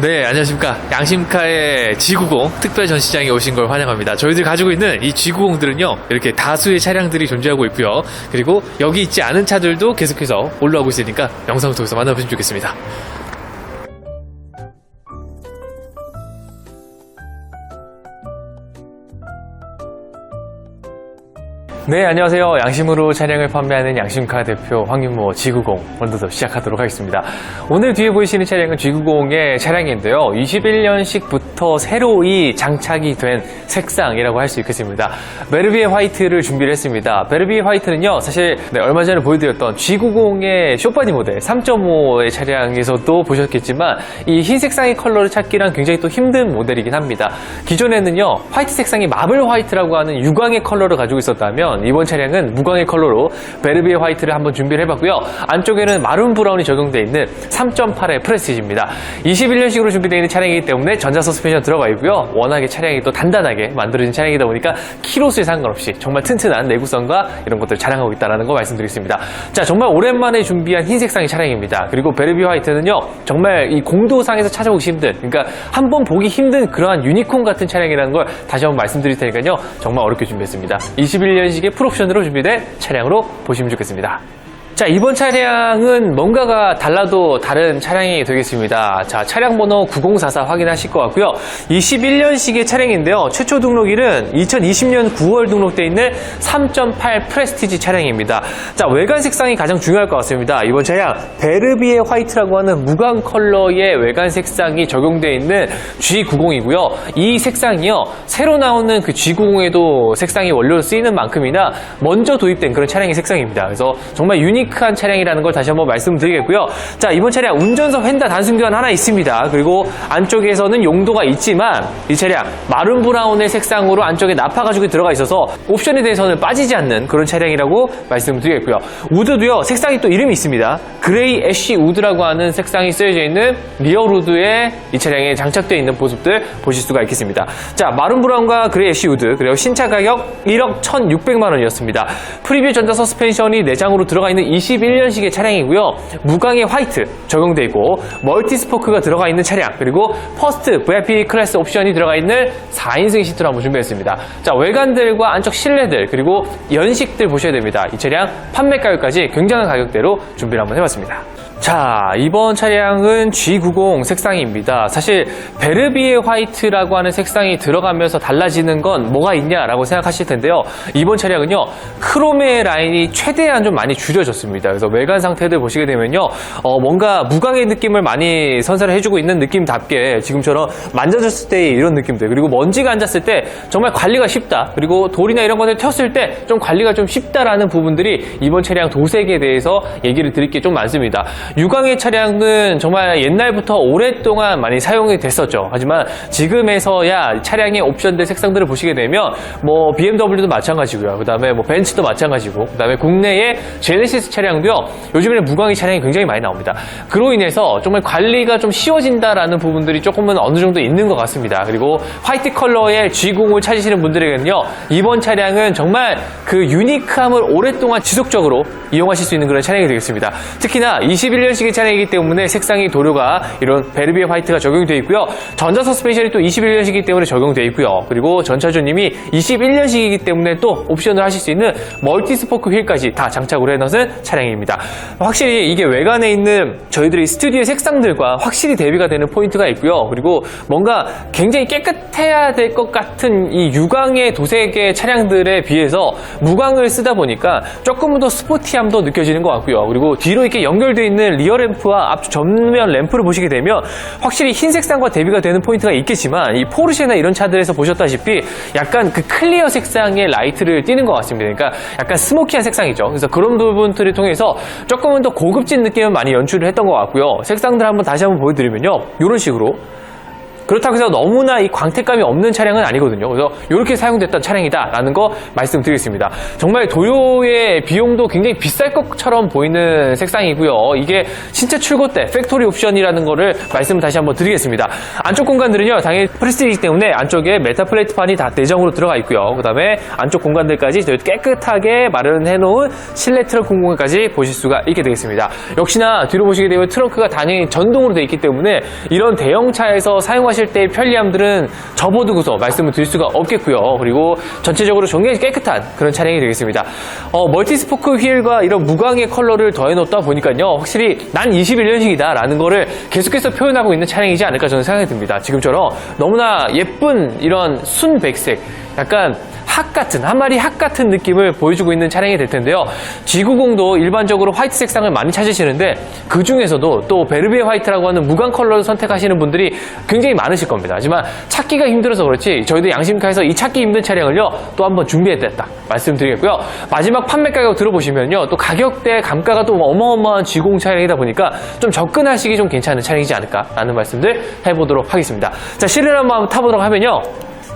네, 안녕하십니까. 양심카의 G90 특별 전시장에 오신 걸 환영합니다. 저희들이 가지고 있는 이 G90들은요, 이렇게 다수의 차량들이 존재하고 있고요. 그리고 여기 있지 않은 차들도 계속해서 올라오고 있으니까 영상을 통해서 만나보시면 좋겠습니다. 네, 안녕하세요. 양심으로 차량을 판매하는 양심카 대표 황윤모 G90 오늘도 시작하도록 하겠습니다. 오늘 뒤에 보이시는 차량은 G90의 차량인데요. 21년식부터 새로이 장착이 된 색상이라고 할 수 있겠습니다. 베르비에 화이트를 준비를 했습니다. 베르비에 화이트는요, 사실 얼마 전에 보여드렸던 G90의 쇼바디 모델 3.5의 차량에서도 보셨겠지만 이 흰 색상의 컬러를 찾기란 굉장히 또 힘든 모델이긴 합니다. 기존에는요, 화이트 색상이 마블 화이트라고 하는 유광의 컬러를 가지고 있었다면 이번 차량은 무광의 컬러로 베르비에 화이트를 한번 준비를 해봤고요. 안쪽에는 마룬 브라운이 적용되어 있는 3.8의 프레스티지입니다. 21년식으로 준비되어 있는 차량이기 때문에 전자 서스펜션 들어가 있고요. 워낙에 차량이 또 단단하게 만들어진 차량이다 보니까 키로수에 상관없이 정말 튼튼한 내구성과 이런 것들을 자랑하고 있다는 거 말씀드리겠습니다. 자, 정말 오랜만에 준비한 흰 색상의 차량입니다. 그리고 베르비에 화이트는요, 정말 이 공도상에서 찾아보기 힘든, 그러니까 한번 보기 힘든 그러한 유니콘 같은 차량이라는 걸 다시 한번 말씀드릴 테니까요. 정말 어렵게 준비했습니다. 21년식 풀옵션으로 준비된 차량으로 보시면 좋겠습니다. 자, 이번 차량은 뭔가가 달라도 다른 차량이 되겠습니다. 자, 차량 번호 9044 확인하실 것 같고요. 21년식의 차량인데요. 최초 등록일은 2020년 9월 등록되어 있는 3.8 프레스티지 차량입니다. 자, 외관 색상이 가장 중요할 것 같습니다. 이번 차량 베르비에 화이트라고 하는 무광 컬러의 외관 색상이 적용되어 있는 G90이고요. 이 색상이요, 새로 나오는 그 G90에도 색상이 원료로 쓰이는 만큼이나 먼저 도입된 그런 차량의 색상입니다. 그래서 정말 유니크한 차량이라는 걸 다시 한번 말씀드리겠고요. 자, 이번 차량 운전석 휀다 단순교환 하나 있습니다. 그리고 안쪽에서는 용도가 있지만 이 차량 마룬 브라운의 색상으로 안쪽에 나파 가죽이 들어가 있어서 옵션에 대해서는 빠지지 않는 그런 차량이라고 말씀드리겠고요. 우드도요, 색상이 또 이름이 있습니다. 그레이 애쉬 우드라고 하는 색상이 쓰여져 있는 리어 우드에 이 차량에 장착되어 있는 모습들 보실 수가 있겠습니다. 자, 마룬 브라운과 그레이 애쉬 우드, 그리고 신차 가격 1억 1,600만 원이었습니다. 프리뷰 전자 서스펜션이 내장으로 들어가 있는 21년식의 차량이고요. 무광의 화이트 적용되어 있고 멀티 스포크가 들어가 있는 차량, 그리고 퍼스트 VIP 클래스 옵션이 들어가 있는 4인승 시트로 한번 준비했습니다. 자, 외관들과 안쪽 실내들 그리고 연식들 보셔야 됩니다. 이 차량 판매 가격까지 굉장한 가격대로 준비를 한번 해봤습니다. 자, 이번 차량은 G90 색상입니다. 사실 베르비에 화이트라고 하는 색상이 들어가면서 달라지는 건 뭐가 있냐라고 생각하실 텐데요. 이번 차량은요, 크롬의 라인이 최대한 좀 많이 줄여졌습니다. 그래서 외관 상태들 보시게 되면요, 뭔가 무광의 느낌을 많이 선사를 해주고 있는 느낌답게 지금처럼 만져졌을 때의 이런 느낌들, 그리고 먼지가 앉았을 때 정말 관리가 쉽다, 그리고 돌이나 이런 것들 튀었을 때 좀 관리가 좀 쉽다라는 부분들이 이번 차량 도색에 대해서 얘기를 드릴 게 좀 많습니다. 유광의 차량은 정말 옛날부터 오랫동안 많이 사용이 됐었죠. 하지만 지금에서야 차량의 옵션들 색상들을 보시게 되면 뭐 BMW도 마찬가지고요. 그 다음에 뭐 벤츠도 마찬가지고, 그 다음에 국내의 제네시스 차량도요, 요즘에는 무광의 차량이 굉장히 많이 나옵니다. 그로 인해서 정말 관리가 좀 쉬워진다라는 부분들이 조금은 어느 정도 있는 것 같습니다. 그리고 화이트 컬러의 G90을 찾으시는 분들에게는요, 이번 차량은 정말 그 유니크함을 오랫동안 지속적으로 이용하실 수 있는 그런 차량이 되겠습니다. 특히나 21년식의 차량이기 때문에 색상의 도료가 이런 베르비에 화이트가 적용되어 있고요. 전자 서스펜션이 또 21년식이기 때문에 적용되어 있고요. 그리고 전차주님이 21년식이기 때문에 또 옵션을 하실 수 있는 멀티 스포크 휠까지 다 장착을 해놓은 차량입니다. 확실히 이게 외관에 있는 저희들이 스튜디오의 색상들과 확실히 대비가 되는 포인트가 있고요. 그리고 뭔가 굉장히 깨끗해야 될 것 같은 이 유광의 도색의 차량들에 비해서 무광을 쓰다 보니까 조금 더 스포티함도 느껴지는 것 같고요. 그리고 뒤로 이렇게 연결되어 있는 리어 램프와 앞 전면 램프를 보시게 되면 확실히 흰 색상과 대비가 되는 포인트가 있겠지만 이 포르쉐나 이런 차들에서 보셨다시피 약간 그 클리어 색상의 라이트를 띠는 것 같습니다. 그러니까 약간 스모키한 색상이죠. 그래서 그런 부분들을 통해서 조금은 더 고급진 느낌을 많이 연출을 했던 것 같고요. 색상들 한번 다시 한번 보여드리면요, 이런 식으로 그렇다고 해서 너무나 이 광택감이 없는 차량은 아니거든요. 그래서 이렇게 사용됐던 차량이다라는 거 말씀드리겠습니다. 정말 도요의 비용도 굉장히 비쌀 것처럼 보이는 색상이고요. 이게 신차 출고 때 팩토리 옵션이라는 거를 말씀을 다시 한번 드리겠습니다. 안쪽 공간들은요, 당연히 프레스티지이기 때문에 안쪽에 메탈 플레이트판이 다 내장으로 들어가 있고요. 그 다음에 안쪽 공간들까지 깨끗하게 마련해 놓은 실내 트렁크 공간까지 보실 수가 있게 되겠습니다. 역시나 뒤로 보시게 되면 트렁크가 당연히 전동으로 되어 있기 때문에 이런 대형차에서 사용하실 때의 편리함들은 접어두고서 말씀을 드릴 수가 없겠고요. 그리고 전체적으로 굉장히 깨끗한 그런 차량이 되겠습니다. 멀티스포크 휠과 이런 무광의 컬러를 더해놓다 보니까요, 확실히 난 21년식이다 라는 거를 계속해서 표현하고 있는 차량이지 않을까 저는 생각이 듭니다. 지금처럼 너무나 예쁜 이런 순백색, 약간 학 같은, 한 마리 학 같은 느낌을 보여주고 있는 차량이 될 텐데요. G90도 일반적으로 화이트 색상을 많이 찾으시는데 그 중에서도 또 베르베 화이트라고 하는 무광 컬러를 선택하시는 분들이 굉장히 많으실 겁니다. 하지만 찾기가 힘들어서 그렇지 저희도 양심카에서 이 찾기 힘든 차량을요 또 한번 준비했다 말씀드리겠고요. 마지막 판매 가격 들어보시면요, 또 가격대 감가가 또 어마어마한 G90 차량이다 보니까 좀 접근하시기 좀 괜찮은 차량이지 않을까라는 말씀들 해보도록 하겠습니다. 자, 실내를 한번 타보도록 하면요,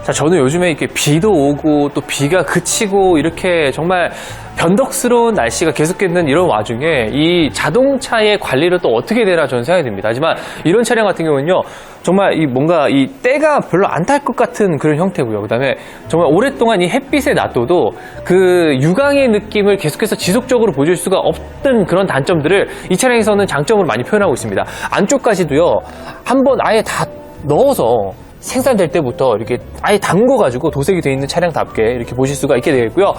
자, 저는 요즘에 이렇게 비도 오고 또 비가 그치고 이렇게 정말 변덕스러운 날씨가 계속되는 이런 와중에 이 자동차의 관리를 또 어떻게 되나 저는 생각이 듭니다. 하지만 이런 차량 같은 경우는요, 정말 이 뭔가 이 때가 별로 안 탈 것 같은 그런 형태고요. 그 다음에 정말 오랫동안 이 햇빛에 놔둬도 그 유광의 느낌을 계속해서 지속적으로 보여줄 수가 없던 그런 단점들을 이 차량에서는 장점으로 많이 표현하고 있습니다. 안쪽까지도요, 한번 아예 다 넣어서 생산될 때부터 이렇게 아예 담궈가지고 도색이 되어 있는 차량답게 이렇게 보실 수가 있게 되겠고요.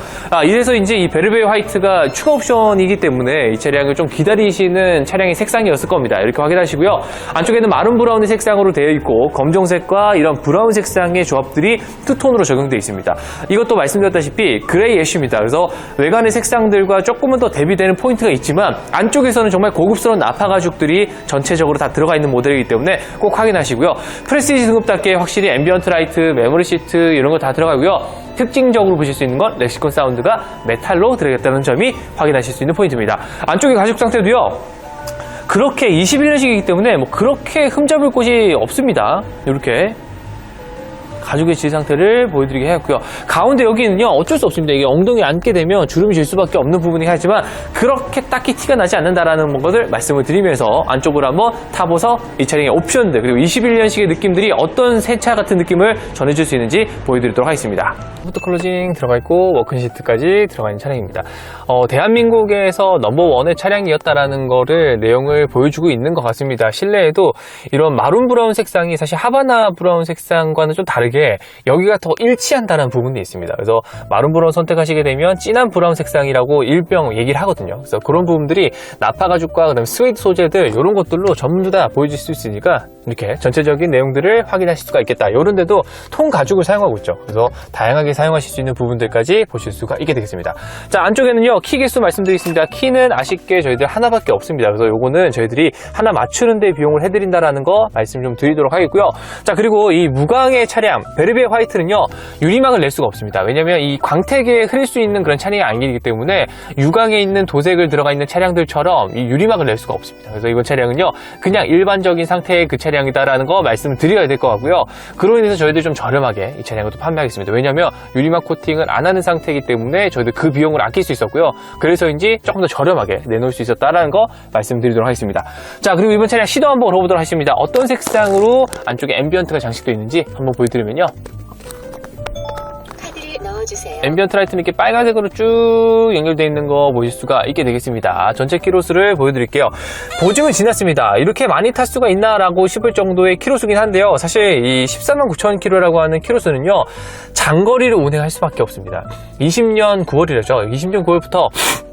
이래서 이제 이 베르베 화이트가 추가 옵션이기 때문에 이 차량을 좀 기다리시는 차량의 색상이었을 겁니다. 이렇게 확인하시고요. 안쪽에는 마룬 브라운의 색상으로 되어 있고 검정색과 이런 브라운 색상의 조합들이 투톤으로 적용되어 있습니다. 이것도 말씀드렸다시피 그레이 애쉬입니다. 그래서 외관의 색상들과 조금은 더 대비되는 포인트가 있지만 안쪽에서는 정말 고급스러운 나파 가죽들이 전체적으로 다 들어가 있는 모델이기 때문에 꼭 확인하시고요. 프레스티지 등급답게 확실히 앰비언트 라이트, 메모리 시트 이런 거 다 들어가고요. 특징적으로 보실 수 있는 건 렉시콘 사운드가 메탈로 들어있다는 점이 확인하실 수 있는 포인트입니다. 안쪽의 가죽 상태도요, 그렇게 21년식이기 때문에 뭐 그렇게 흠잡을 곳이 없습니다. 이렇게 가죽의 질 상태를 보여드리게 했고요. 가운데 여기는요, 어쩔 수 없습니다. 이게 엉덩이에 앉게 되면 주름이 질 수밖에 없는 부분이긴 하지만 그렇게 딱히 티가 나지 않는다라는 것을 말씀을 드리면서 안쪽으로 한번 타보서 이 차량의 옵션들 그리고 21년식의 느낌들이 어떤 새 차 같은 느낌을 전해줄 수 있는지 보여드리도록 하겠습니다. 부트 클로징 들어가 있고 워킹 시트까지 들어가 있는 차량입니다. 대한민국에서 넘버원의 차량이었다라는 거를 내용을 보여주고 있는 것 같습니다. 실내에도 이런 마룬 브라운 색상이 사실 하바나 브라운 색상과는 좀 다르게 여기가 더 일치한다는 부분이 있습니다. 그래서 마룬 브라운 선택하시게 되면 진한 브라운 색상이라고 일병 얘기를 하거든요. 그래서 그런 부분들이 나파 가죽과 그다음에 스웨이드 소재들 이런 것들로 전부 다 보여줄 수 있으니까 이렇게 전체적인 내용들을 확인하실 수가 있겠다. 이런 데도 통 가죽을 사용하고 있죠. 그래서 다양하게 사용하실 수 있는 부분들까지 보실 수가 있게 되겠습니다. 자, 안쪽에는요, 키 개수 말씀드리겠습니다. 키는 아쉽게 저희들 하나밖에 없습니다. 그래서 요거는 저희들이 하나 맞추는 데 비용을 해드린다라는 거 말씀 좀 드리도록 하겠고요. 자, 그리고 이 무광의 차량 베르베 화이트는요, 유리막을 낼 수가 없습니다. 왜냐면 이 광택에 흐릴 수 있는 그런 차량이 아니기 때문에 유광에 있는 도색을 들어가 있는 차량들처럼 이 유리막을 낼 수가 없습니다. 그래서 이번 차량은요, 그냥 일반적인 상태의 그 차량이다라는 거 말씀을 드려야 될 것 같고요. 그로 인해서 저희들 좀 저렴하게 이 차량을 또 판매하겠습니다. 왜냐면 유리막 코팅을 안 하는 상태이기 때문에 저희들 그 비용을 아낄 수 있었고요. 그래서인지 조금 더 저렴하게 내놓을 수 있었다라는 거 말씀드리도록 하겠습니다. 자, 그리고 이번 차량 시도 한번 걸어보도록 하겠습니다. 어떤 색상으로 안쪽에 앰비언트가 장식되어 있는지 한번 보여드리면요, 앰비언트 라이트는 이렇게 빨간색으로 쭉 연결되어 있는 거 보실 수가 있게 되겠습니다. 전체 키로수를 보여드릴게요. 보증은 지났습니다. 이렇게 많이 탈 수가 있나라고 싶을 정도의 키로수긴 한데요. 사실 이 14만 9천 킬로라고 하는 키로수는요, 장거리를 운행할 수밖에 없습니다. 20년 9월이라죠. 20년 9월부터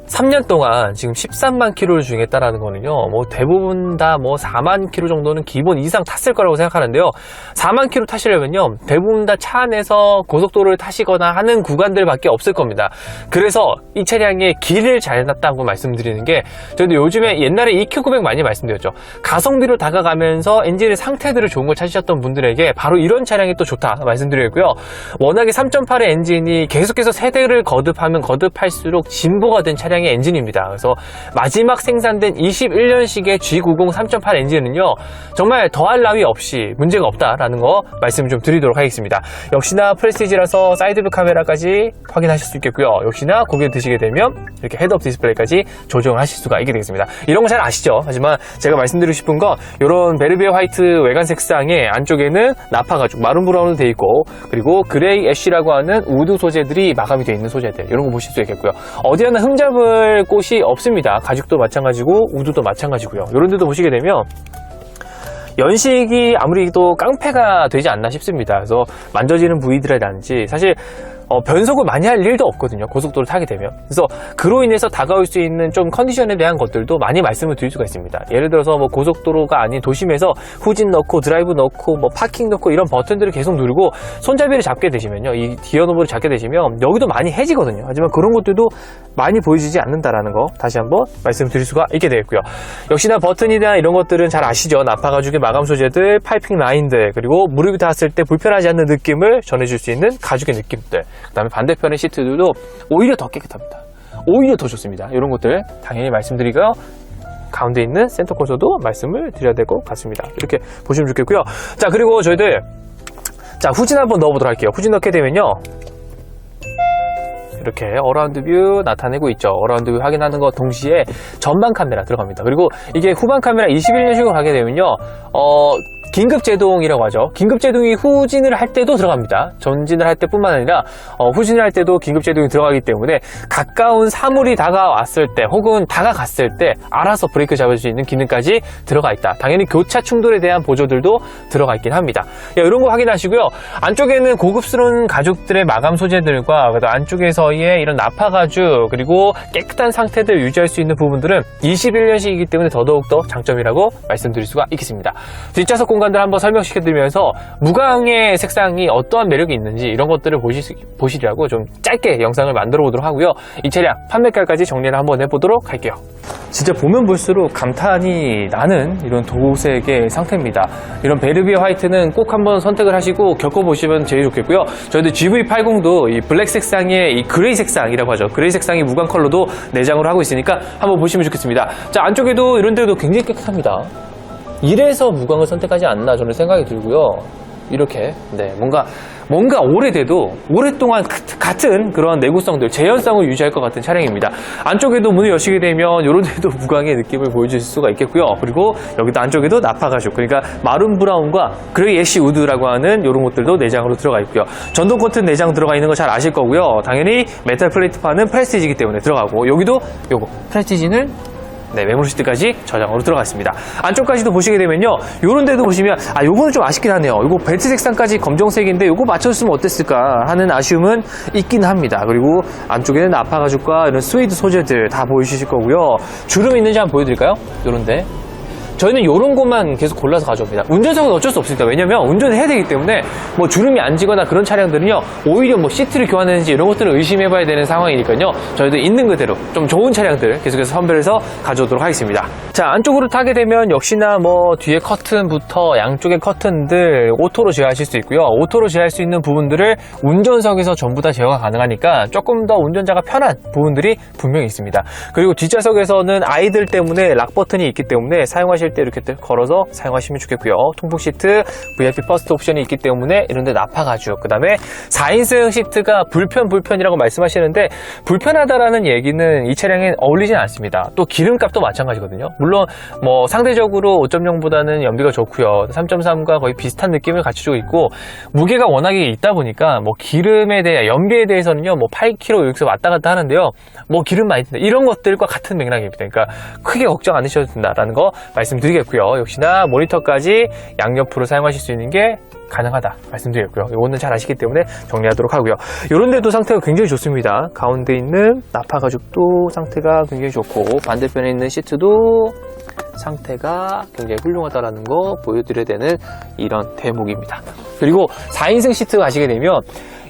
3년 동안 지금 13만 킬로를 주행했다라는 거는요, 뭐 대부분 다 뭐 4만 킬로 정도는 기본 이상 탔을 거라고 생각하는데요. 4만 킬로 타시려면요, 대부분 다 차 안에서 고속도로를 타시거나 하는 구간들밖에 없을 겁니다. 그래서 이 차량의 길을 잘 해놨다고 말씀드리는 게, 저희도 요즘에 옛날에 EQ900 많이 말씀드렸죠. 가성비로 다가가면서 엔진의 상태들을 좋은 걸 찾으셨던 분들에게 바로 이런 차량이 또 좋다 말씀드리고요. 워낙에 3.8의 엔진이 계속해서 세대를 거듭하면 거듭할수록 진보가 된 차량 차량의 엔진입니다. 그래서 마지막 생산된 21년식의 G90 3.8 엔진은요, 정말 더할 나위 없이 문제가 없다라는 거 말씀 좀 드리도록 하겠습니다. 역시나 프레스티지라서 사이드뷰 카메라까지 확인하실 수 있겠고요. 역시나 고개 드시게 되면 이렇게 헤드업 디스플레이까지 조정을 하실 수가 있게 되겠습니다. 이런 거 잘 아시죠? 하지만 제가 말씀드리고 싶은 건 이런 베르비에 화이트 외관 색상의 안쪽에는 나파 가죽 마룬 브라운으로 되어 있고, 그리고 그레이 애쉬라고 하는 우드 소재들이 마감이 되어 있는 소재들, 이런 거 보실 수 있겠고요. 어디 하나 흠잡을 곳이 없습니다. 가죽도 마찬가지고 우드도 마찬가지고요. 이런 데도 보시게 되면 연식이 아무리 또 깡패가 되지 않나 싶습니다. 그래서 만져지는 부위들이라든지 사실 변속을 많이 할 일도 없거든요. 고속도로를 타게 되면. 그래서 그로 인해서 다가올 수 있는 좀 컨디션에 대한 것들도 많이 말씀을 드릴 수가 있습니다. 예를 들어서 뭐 고속도로가 아닌 도심에서 후진 넣고 드라이브 넣고 뭐 파킹 넣고 이런 버튼들을 계속 누르고 손잡이를 잡게 되시면요, 이 기어 노브를 잡게 되시면 여기도 많이 해지거든요. 하지만 그런 것들도 많이 보여지지 않는다라는 거 다시 한번 말씀드릴 수가 있게 되겠고요. 역시나 버튼이나 이런 것들은 잘 아시죠? 나파 가죽의 마감 소재들, 파이핑 라인들, 그리고 무릎이 닿았을 때 불편하지 않는 느낌을 전해줄 수 있는 가죽의 느낌들, 그 다음에 반대편의 시트들도 오히려 더 깨끗합니다. 오히려 더 좋습니다. 이런 것들 당연히 말씀드리고요. 가운데 있는 센터 콘솔도 말씀을 드려야 될 것 같습니다. 이렇게 보시면 좋겠고요. 자, 그리고 저희들 후진 한번 넣어보도록 할게요. 후진 넣게 되면요, 이렇게 어라운드 뷰 나타내고 있죠. 어라운드 뷰 확인하는 것 동시에 전방 카메라 들어갑니다. 그리고 이게 후방 카메라 21년식으로 가게 되면요, 긴급 제동이라고 하죠. 긴급 제동이 후진을 할 때도 들어갑니다. 전진을 할 때뿐만 아니라 후진을 할 때도 긴급 제동이 들어가기 때문에 가까운 사물이 다가왔을 때 혹은 다가갔을 때 알아서 브레이크 잡을 수 있는 기능까지 들어가 있다. 당연히 교차 충돌에 대한 보조들도 들어가 있긴 합니다. 이런 거 확인하시고요. 안쪽에는 고급스러운 가죽들의 마감 소재들과 안쪽에서의 이런 나파 가죽, 그리고 깨끗한 상태들 유지할 수 있는 부분들은 21년식이기 때문에 더더욱더 장점이라고 말씀드릴 수가 있겠습니다. 뒷좌석 공간들 한번 설명시켜드리면서 무광의 색상이 어떠한 매력이 있는지 이런 것들을 보시려고 좀 짧게 영상을 만들어 보도록 하고요. 이 차량 판매가까지 정리를 한번 해보도록 할게요. 진짜 보면 볼수록 감탄이 나는 이런 도색의 상태입니다. 이런 베르비에 화이트는 꼭 한번 선택을 하시고 겪어보시면 제일 좋겠고요. 저희도 GV80도 이 블랙 색상의 이 그레이 색상이라고 하죠. 그레이 색상의 무광 컬러도 내장으로 하고 있으니까 한번 보시면 좋겠습니다. 자, 안쪽에도 이런 데도 굉장히 깨끗합니다. 이래서 무광을 선택하지 않나 저는 생각이 들고요. 이렇게 뭔가 오래돼도 오랫동안 같은 그런 내구성들, 재현성을 유지할 것 같은 차량입니다. 안쪽에도 문을 여시게 되면 이런 데도 무광의 느낌을 보여줄 수가 있겠고요. 그리고 여기도 안쪽에도 나파 가죽, 그러니까 마룬 브라운과 그레이 애쉬 우드라고 하는 이런 것들도 내장으로 들어가 있고요. 전동 커튼 내장 들어가 있는 거 잘 아실 거고요. 당연히 메탈 플레이트판은 프레스티지이기 때문에 들어가고, 여기도 요거 프레스티지는 메모리 시트까지 저장으로 들어갔습니다. 안쪽까지도 보시게 되면요, 요런 데도 보시면 요거는 좀 아쉽긴 하네요. 요거 벨트 색상까지 검정색인데 요거 맞춰줬으면 어땠을까 하는 아쉬움은 있긴 합니다. 그리고 안쪽에는 나파 가죽과 이런 스웨이드 소재들 다 보여주실 거고요. 주름 있는지 한번 보여드릴까요? 요런데 저희는 이런 것만 계속 골라서 가져옵니다. 운전석은 어쩔 수 없습니다. 왜냐면 운전을 해야 되기 때문에 뭐 주름이 안 지거나 그런 차량들은요, 오히려 뭐 시트를 교환했는지 이런 것들을 의심해봐야 되는 상황이니까요. 저희도 있는 그대로 좀 좋은 차량들 계속해서 선별해서 가져오도록 하겠습니다. 자, 안쪽으로 타게 되면 역시나 뭐 뒤에 커튼부터 양쪽의 커튼들 오토로 제어하실 수 있고요. 오토로 제어할 수 있는 부분들을 운전석에서 전부 다 제어가 가능하니까 조금 더 운전자가 편한 부분들이 분명히 있습니다. 그리고 뒷좌석에서는 아이들 때문에 락 버튼이 있기 때문에 사용하실 때 이렇게 걸어서 사용하시면 좋겠고요. 통풍 시트, VIP 퍼스트 옵션이 있기 때문에 이런데 나파 가죽, 그 다음에 4인승 시트가 불편이라고 말씀하시는데, 불편하다라는 얘기는 이 차량에 어울리진 않습니다. 또 기름값도 마찬가지거든요. 물론 뭐 상대적으로 5.0보다는 연비가 좋고요. 3.3과 거의 비슷한 느낌을 갖추고 있고, 무게가 워낙에 있다 보니까 뭐 기름에 대해 연비에 대해서는요, 뭐 8km 여기서 왔다 갔다 하는데요, 뭐 기름 많이 든다 이런 것들과 같은 맥락입니다. 그러니까 크게 걱정 안 하셔도 된다라는 거 말씀드리겠고요. 역시나 모니터까지 양옆으로 사용하실 수 있는 게 가능하다 말씀드리겠고요. 이거는 잘 아시기 때문에 정리하도록 하고요. 이런 데도 상태가 굉장히 좋습니다. 가운데 있는 나파 가죽도 상태가 굉장히 좋고, 반대편에 있는 시트도 상태가 굉장히 훌륭하다라는 거 보여드려야 되는 이런 대목입니다. 그리고 4인승 시트 가시게 되면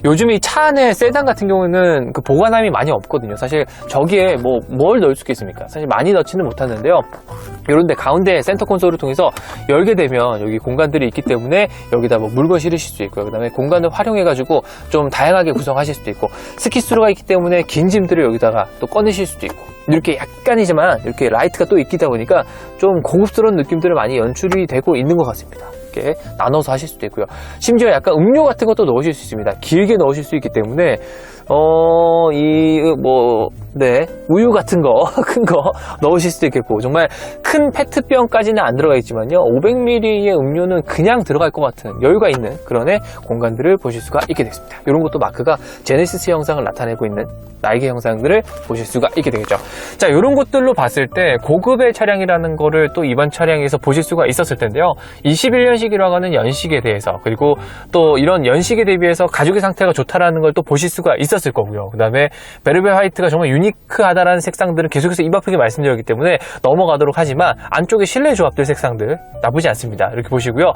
요즘 이 차 안에 세단 같은 경우는 그 보관함이 많이 없거든요. 사실 저기에 뭘 넣을 수 있겠습니까? 사실 많이 넣지는 못하는데요. 이런데 가운데 센터 콘솔을 통해서 열게 되면 여기 공간들이 있기 때문에 여기다 뭐 물건 실으실 수 있고요. 그 다음에 공간을 활용해가지고 좀 다양하게 구성하실 수도 있고, 스키스루가 있기 때문에 긴 짐들을 여기다가 또 꺼내실 수도 있고, 이렇게 약간이지만 이렇게 라이트가 또 있기다 보니까 좀 고급스러운 느낌들을 많이 연출이 되고 있는 것 같습니다. 이렇게 나눠서 하실 수도 있고요. 심지어 약간 음료 같은 것도 넣으실 수 있습니다. 길게 넣으실 수 있기 때문에 우유 같은 거, 큰 거 넣으실 수도 있겠고, 정말 큰 페트병까지는 안 들어가 있지만요, 500ml의 음료는 그냥 들어갈 것 같은 여유가 있는 그런 공간들을 보실 수가 있게 됐습니다. 이런 것도 마크가 제네시스 형상을 나타내고 있는 나이게 형상들을 보실 수가 있게 되겠죠. 자, 이런 것들로 봤을 때 고급의 차량이라는 거를 또 이번 차량에서 보실 수가 있었을 텐데요. 21년식이라고 하는 연식에 대해서, 그리고 또 이런 연식에 대비해서 가죽의 상태가 좋다라는 걸 또 보실 수가 있었을 거고요. 그 다음에 베르베 화이트가 정말 유니크하다라는 색상들은 계속해서 입 아프게 말씀드렸기 때문에 넘어가도록 하지만, 안쪽에 실내 조합들 색상들 나쁘지 않습니다. 이렇게 보시고요.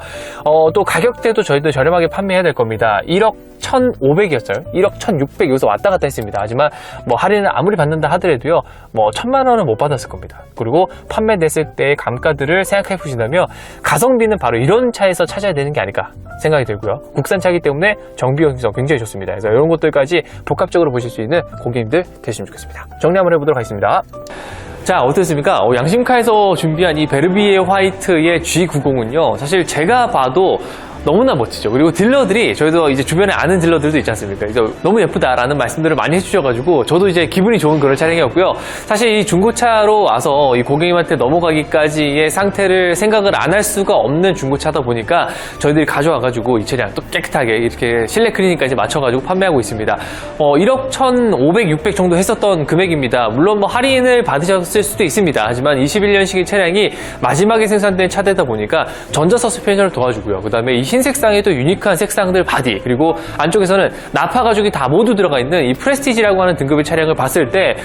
또 가격대도 저희도 저렴하게 판매해야 될 겁니다. 1억 1,500이었어요. 1억 1,600 여기서 왔다 갔다 했습니다. 하지만 뭐 할인을 아무리 받는다 하더라도요, 뭐 1,000만 원은 못 받았을 겁니다. 그리고 판매됐을 때의 감가들을 생각해 보신다면 가성비는 바로 이런 차에서 찾아야 되는 게 아닐까 생각이 들고요. 국산차이기 때문에 정비 형성 굉장히 좋습니다. 그래서 이런 것들까지 복합적으로 보실 수 있는 고객님들 되시면 좋겠습니다. 정리 한번 해보도록 하겠습니다. 자, 어떻습니까? 양심카에서 준비한 이 베르비에 화이트의 G90은요, 사실 제가 봐도 너무나 멋지죠. 그리고 딜러들이, 저희도 이제 주변에 아는 딜러들도 있지 않습니까? 그래서 너무 예쁘다라는 말씀들을 많이 해주셔가지고 저도 이제 기분이 좋은 그런 차량이었고요. 사실 이 중고차로 와서 이 고객님한테 넘어가기까지의 상태를 생각을 안 할 수가 없는 중고차다 보니까 저희들이 가져와가지고 이 차량 또 깨끗하게 이렇게 실내 클리닝까지 맞춰가지고 판매하고 있습니다. 1억 1,500, 600 정도 했었던 금액입니다. 물론 뭐 할인을 받으셨을 수도 있습니다. 하지만 21년식의 차량이 마지막에 생산된 차대다 보니까 전자 서스펜션을 도와주고요. 그 다음에 이 흰색상에 또 유니크한 색상들 바디, 그리고 안쪽에서는 나파 가죽이 다 모두 들어가 있는 이 프레스티지라고 하는 등급의 차량을 봤을 때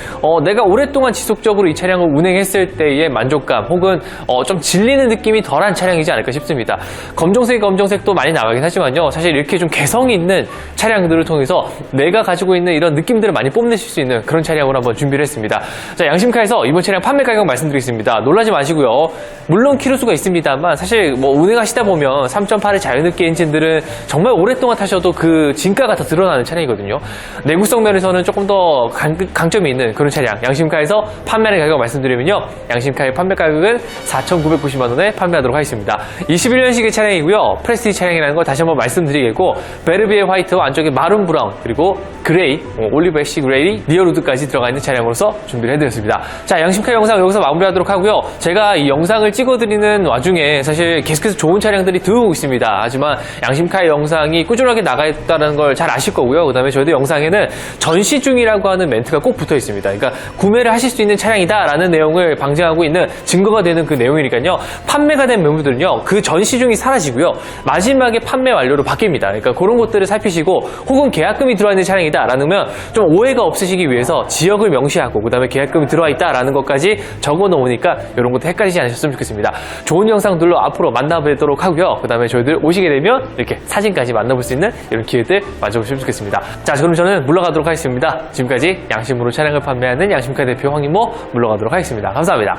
내가 오랫동안 지속적으로 이 차량을 운행했을 때의 만족감, 혹은 좀 질리는 느낌이 덜한 차량이지 않을까 싶습니다. 검정색도 많이 나가긴 하지만요, 사실 이렇게 좀 개성이 있는 차량들을 통해서 내가 가지고 있는 이런 느낌들을 많이 뽐내실 수 있는 그런 차량으로 한번 준비를 했습니다. 자, 양심카에서 이번 차량 판매 가격 말씀드리겠습니다. 놀라지 마시고요. 물론 키로수가 있습니다만 사실 뭐 운행하시다 보면 3.8의 자연흡기 엔진들은 정말 오랫동안 타셔도 그 진가가 더 드러나는 차량이거든요. 내구성 면에서는 조금 더 강점이 있는 그런 차량, 양심카에서 판매하는 가격 말씀드리면요, 양심카의 판매 가격은 4,990만 원에 판매하도록 하겠습니다. 21년식의 차량이고요. 프레스티지 차량이라는 걸 다시 한번 말씀드리겠고, 베르비에 화이트와 안쪽에 마룬 브라운, 그리고 그레이, 올리브 애쉬 그레이, 리어루드까지 들어가 있는 차량으로서 준비를 해드렸습니다. 자, 양심카 영상 여기서 마무리하도록 하고요. 제가 이 영상을 찍어드리는 와중에 사실 계속해서 좋은 차량들이 들어오고 있습니다. 하지만 양심카의 영상이 꾸준하게 나가 있다는 걸 잘 아실 거고요. 그 다음에 저희도 영상에는 전시 중이라고 하는 멘트가 꼭 붙어 있습니다. 그러니까 구매를 하실 수 있는 차량이다 라는 내용을 방증하고 있는 증거가 되는 그 내용이니까요, 판매가 된 매물들은요, 그 전시 중이 사라지고요, 마지막에 판매 완료로 바뀝니다. 그러니까 그런 것들을 살피시고, 혹은 계약금이 들어와 있는 차량이다 라면 좀 오해가 없으시기 위해서 지역을 명시하고, 그 다음에 계약금이 들어와 있다 라는 것까지 적어 놓으니까 이런 것도 헷갈리지 않으셨으면 좋겠습니다. 좋은 영상들로 앞으로 만나뵙도록 하고요. 그 다음에 저희들 오시게 되면 이렇게 사진까지 만나볼 수 있는 이런 기회들 만져보시면 좋겠습니다. 자, 그럼 저는 물러가도록 하겠습니다. 지금까지 양심으로 차량을 판매하는 양심카 대표 황인모 물러가도록 하겠습니다. 감사합니다.